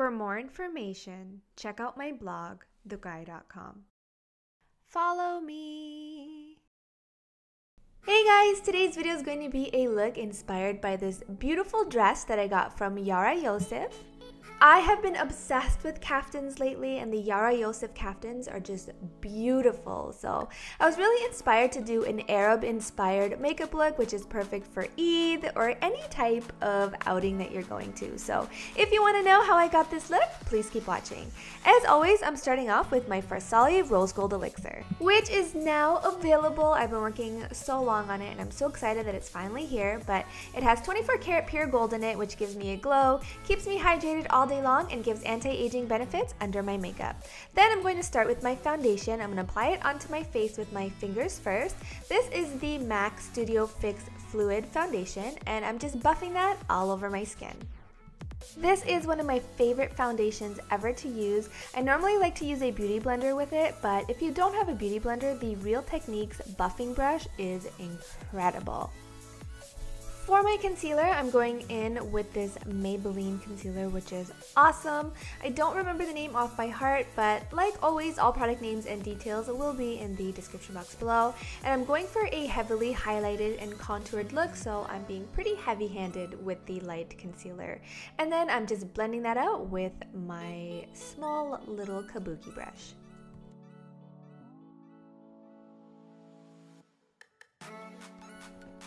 For more information, check out my blog, Dhukai.com. Follow me! Hey guys, today's video is going to be a look inspired by this beautiful dress that I got from Yara Yosif. I have been obsessed with kaftans lately, and the Yara Yosif kaftans are just beautiful. So I was really inspired to do an Arab-inspired makeup look, which is perfect for Eid or any type of outing that you're going to. So if you want to know how I got this look, please keep watching. As always, I'm starting off with my Farsali Rose Gold Elixir, which is now available. I've been working so long on it, and I'm so excited that it's finally here. But it has 24 karat pure gold in it, which gives me a glow, keeps me hydrated all day long, and gives anti-aging benefits under my makeup. Then I'm going to start with my foundation. I'm going to apply it onto my face with my fingers first. This is the MAC Studio Fix Fluid Foundation, and I'm just buffing that all over my skin. This is one of my favorite foundations ever to use. I normally like to use a beauty blender with it, but if you don't have a beauty blender, the Real Techniques buffing brush is incredible. For my concealer, I'm going in with this Maybelline concealer, which is awesome. I don't remember the name off by heart, but like always, all product names and details will be in the description box below. And I'm going for a heavily highlighted and contoured look, so I'm being pretty heavy-handed with the light concealer. And then I'm just blending that out with my small little kabuki brush.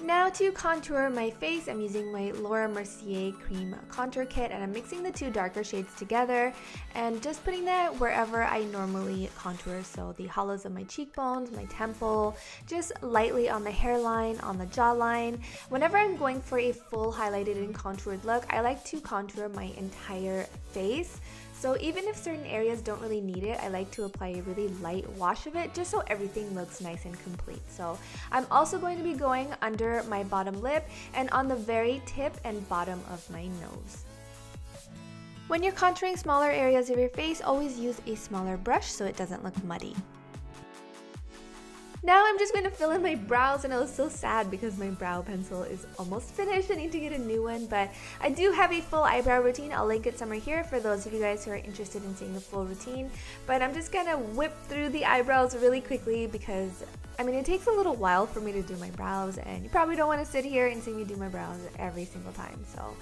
Now to contour my face, I'm using my Laura Mercier Cream Contour Kit, and I'm mixing the two darker shades together and just putting that wherever I normally contour, so the hollows of my cheekbones, my temple, just lightly on the hairline, on the jawline. Whenever I'm going for a full highlighted and contoured look, I like to contour my entire face. So even if certain areas don't really need it, I like to apply a really light wash of it just so everything looks nice and complete. So I'm also going to be going under my bottom lip and on the very tip and bottom of my nose. When you're contouring smaller areas of your face, always use a smaller brush so it doesn't look muddy. Now I'm just going to fill in my brows, and I was so sad because my brow pencil is almost finished. I need to get a new one, but I do have a full eyebrow routine. I'll link it somewhere here for those of you guys who are interested in seeing the full routine. But I'm just going to whip through the eyebrows really quickly because, I mean, it takes a little while for me to do my brows, and you probably don't want to sit here and see me do my brows every single time. So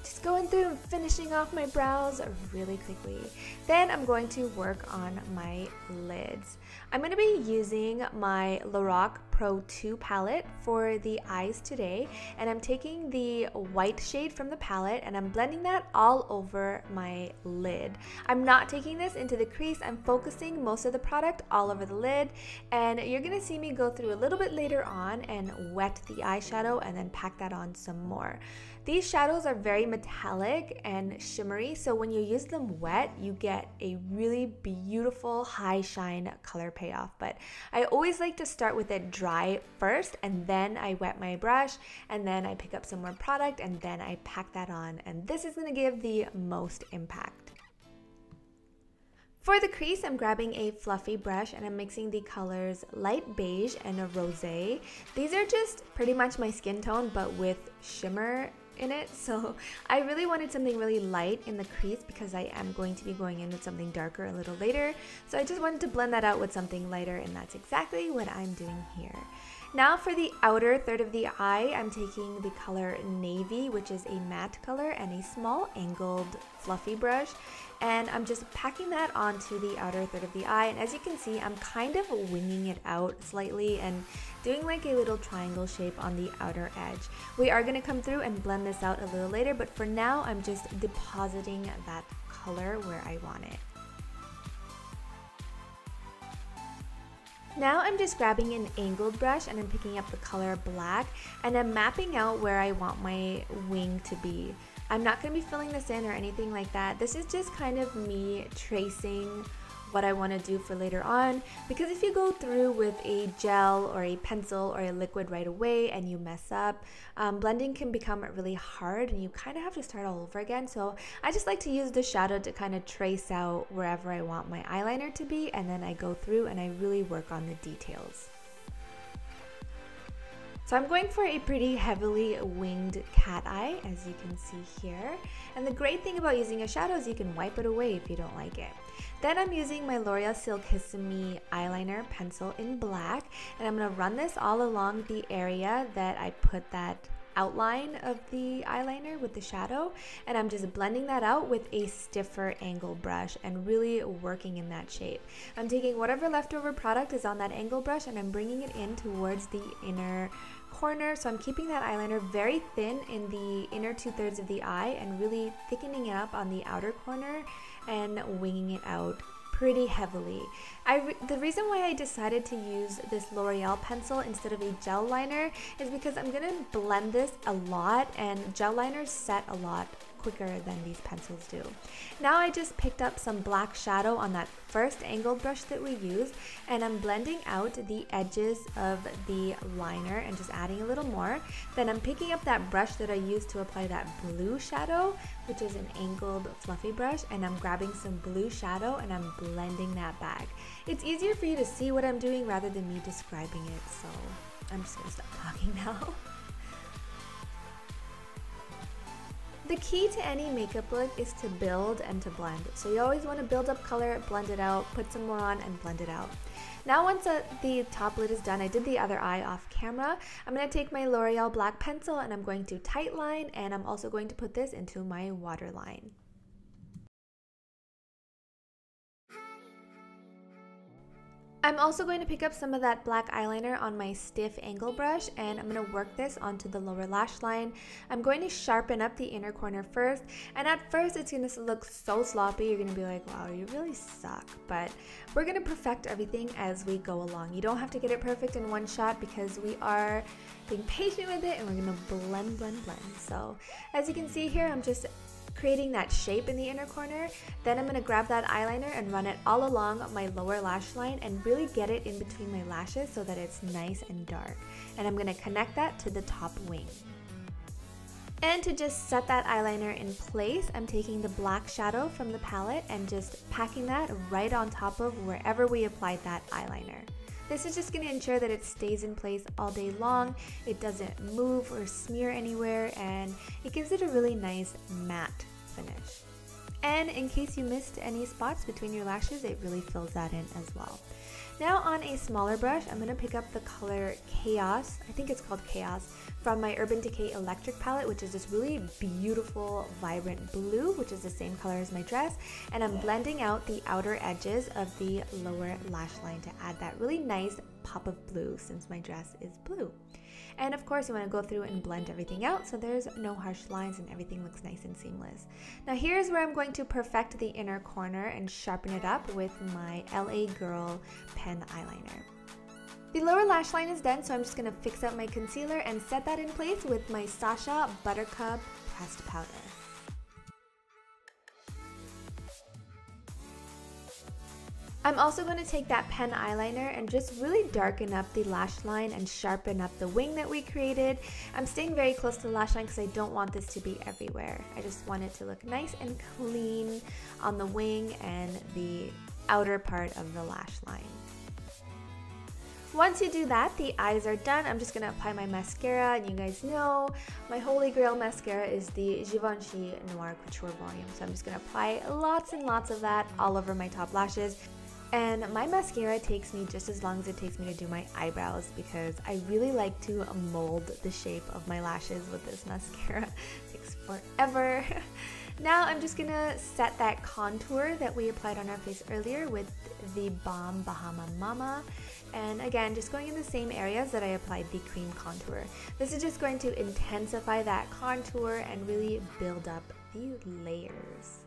just going through and finishing off my brows really quickly. Then I'm going to work on my lids. I'm going to be using my Lorac Pro 2 palette for the eyes today, and I'm taking the white shade from the palette and I'm blending that all over my lid. I'm not taking this into the crease. I'm focusing most of the product all over the lid, and you're going to see me go through a little bit later on and wet the eyeshadow and then pack that on some more. These shadows are very metallic and shimmery, so when you use them wet, you get a really beautiful high shine color payoff. But I always like to start with it dry first, and then I wet my brush, and then I pick up some more product, and then I pack that on, and this is going to give the most impact. For the crease, I'm grabbing a fluffy brush and I'm mixing the colors light beige and a rosé. These are just pretty much my skin tone, but with shimmer in it. So I really wanted something really light in the crease because I am going to be going in with something darker a little later. So I just wanted to blend that out with something lighter, and that's exactly what I'm doing here. Now for the outer third of the eye, I'm taking the color Navy, which is a matte color, and a small angled fluffy brush, and I'm just packing that onto the outer third of the eye. And as you can see, I'm kind of winging it out slightly and doing like a little triangle shape on the outer edge. We are going to come through and blend this out a little later, but for now I'm just depositing that color where I want it. Now I'm just grabbing an angled brush and I'm picking up the color black, and I'm mapping out where I want my wing to be. I'm not going to be filling this in or anything like that. This is just kind of me tracing what I want to do for later on, because if you go through with a gel or a pencil or a liquid right away and you mess up, blending can become really hard and you kind of have to start all over again. So I just like to use the shadow to kind of trace out wherever I want my eyeliner to be, and then I go through and I really work on the details. So I'm going for a pretty heavily winged cat eye, as you can see here. And the great thing about using a shadow is you can wipe it away if you don't like it. Then I'm using my L'Oreal Silkissime eyeliner pencil in black, and I'm going to run this all along the area that I put that outline of the eyeliner with the shadow, and I'm just blending that out with a stiffer angle brush and really working in that shape. I'm taking whatever leftover product is on that angle brush and I'm bringing it in towards the inner corner, so I'm keeping that eyeliner very thin in the inner 2/3 of the eye and really thickening it up on the outer corner and winging it out pretty heavily. The reason why I decided to use this L'Oreal pencil instead of a gel liner is because I'm going to blend this a lot, and gel liners set a lot quicker than these pencils do. Now I just picked up some black shadow on that first angled brush that we used, and I'm blending out the edges of the liner and just adding a little more. Then I'm picking up that brush that I used to apply that blue shadow, which is an angled fluffy brush, and I'm grabbing some blue shadow and I'm blending that back. It's easier for you to see what I'm doing rather than me describing it, so I'm just gonna stop talking now. The key to any makeup look is to build and to blend. So you always want to build up color, blend it out, put some more on, and blend it out. Now once the top lid is done, I did the other eye off camera. I'm going to take my L'Oreal black pencil and I'm going to tight line, and I'm also going to put this into my waterline. I'm also going to pick up some of that black eyeliner on my stiff angle brush, and I'm going to work this onto the lower lash line. I'm going to sharpen up the inner corner first, and at first it's going to look so sloppy. You're going to be like, wow, you really suck. But we're going to perfect everything as we go along. You don't have to get it perfect in one shot because we are being patient with it, and we're going to blend, blend, blend. So as you can see here, I'm just creating that shape in the inner corner. Then I'm going to grab that eyeliner and run it all along my lower lash line and really get it in between my lashes so that it's nice and dark. And I'm going to connect that to the top wing. And to just set that eyeliner in place, I'm taking the black shadow from the palette and just packing that right on top of wherever we applied that eyeliner. This is just going to ensure that it stays in place all day long, it doesn't move or smear anywhere, and it gives it a really nice matte finish. And in case you missed any spots between your lashes, it really fills that in as well. Now on a smaller brush, I'm going to pick up the color Chaos, I think it's called Chaos, from my Urban Decay Electric palette, which is this really beautiful, vibrant blue, which is the same color as my dress, and I'm blending out the outer edges of the lower lash line to add that really nice pop of blue since my dress is blue. And of course you want to go through and blend everything out so there's no harsh lines and everything looks nice and seamless. Now here's where I'm going to perfect the inner corner and sharpen it up with my LA Girl pen eyeliner. The lower lash line is done, so I'm just going to fix up my concealer and set that in place with my Sasha Buttercup pressed powder. I'm also going to take that pen eyeliner and just really darken up the lash line and sharpen up the wing that we created. I'm staying very close to the lash line because I don't want this to be everywhere. I just want it to look nice and clean on the wing and the outer part of the lash line. Once you do that, the eyes are done. I'm just going to apply my mascara, and you guys know my holy grail mascara is the Givenchy Noir Couture Volume. So I'm just going to apply lots and lots of that all over my top lashes. And my mascara takes me just as long as it takes me to do my eyebrows because I really like to mold the shape of my lashes with this mascara. It takes forever. Now I'm just gonna set that contour that we applied on our face earlier with the Balm Bahama Mama. And again, just going in the same areas that I applied the cream contour. This is just going to intensify that contour and really build up the layers.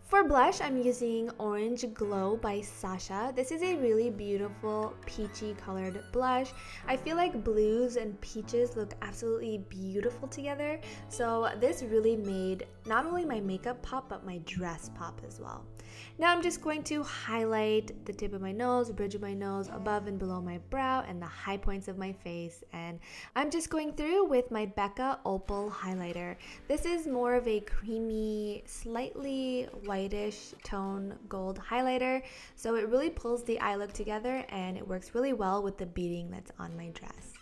For blush, I'm using Orange Glow by Sasha. This is a really beautiful peachy colored blush. I feel like blues and peaches look absolutely beautiful together. So this really made not only my makeup pop, but my dress pop as well. Now I'm just going to highlight the tip of my nose, bridge of my nose, above and below my brow, and the high points of my face. And I'm just going through with my Becca Opal highlighter. This is more of a creamy, slightly white lightish tone gold highlighter, so it really pulls the eye look together and it works really well with the beading that's on my dress.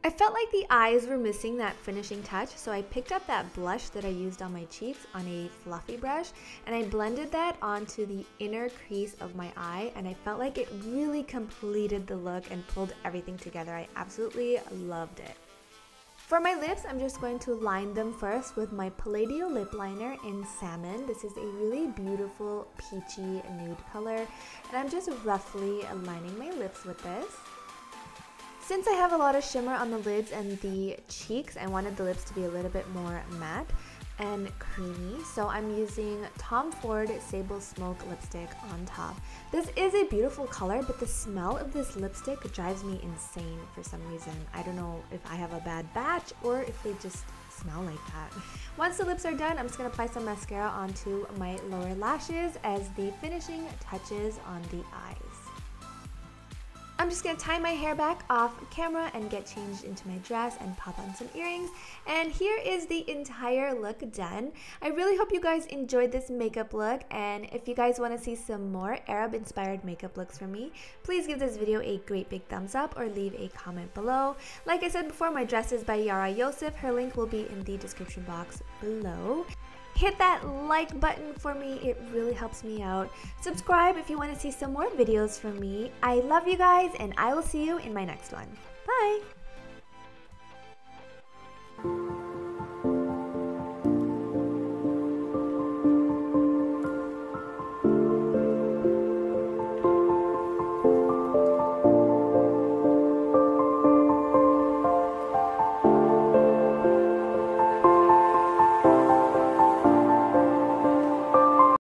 I felt like the eyes were missing that finishing touch, so I picked up that blush that I used on my cheeks on a fluffy brush and I blended that onto the inner crease of my eye, and I felt like it really completed the look and pulled everything together. I absolutely loved it. For my lips, I'm just going to line them first with my Palladio lip liner in Salmon. This is a really beautiful peachy nude color, and I'm just roughly lining my lips with this. Since I have a lot of shimmer on the lids and the cheeks, I wanted the lips to be a little bit more matte and creamy, so I'm using Tom Ford Sable Smoke lipstick on top. This is a beautiful color, but the smell of this lipstick drives me insane for some reason. I don't know if I have a bad batch or if they just smell like that. Once the lips are done, I'm just going to apply some mascara onto my lower lashes as the finishing touches on the eyes. I'm just going to tie my hair back off camera and get changed into my dress and pop on some earrings. And here is the entire look done. I really hope you guys enjoyed this makeup look, and if you guys want to see some more Arab inspired makeup looks from me, please give this video a great big thumbs up or leave a comment below. Like I said before, my dress is by Yara Yosif. Her link will be in the description box below. Hit that like button for me, it really helps me out. Subscribe if you want to see some more videos from me. I love you guys, and I will see you in my next one. Bye!